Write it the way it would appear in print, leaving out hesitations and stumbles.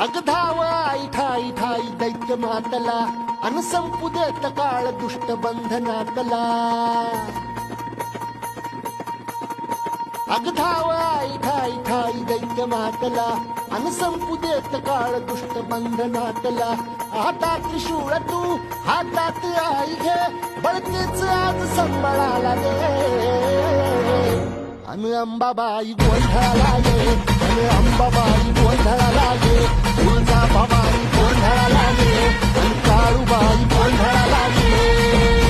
अग धाव आई ठाई ठाई दैत्य मातला अन संपू देत काळ दुष्ट बंधनातला अग धाव आई ठाई ठाई दैत्य मातला अन संपू देत काळ दुष्ट बंधनातला हातात त्रिशूळ तू हातात आई घे बळतेच आज संबळाला दे अन अंबाबाई गोंधळाला ये अन अंबाबाई गोंधळाला ये तुळजाभवानी गोंधळाला ये अन काळूबाई गोंधळाला ये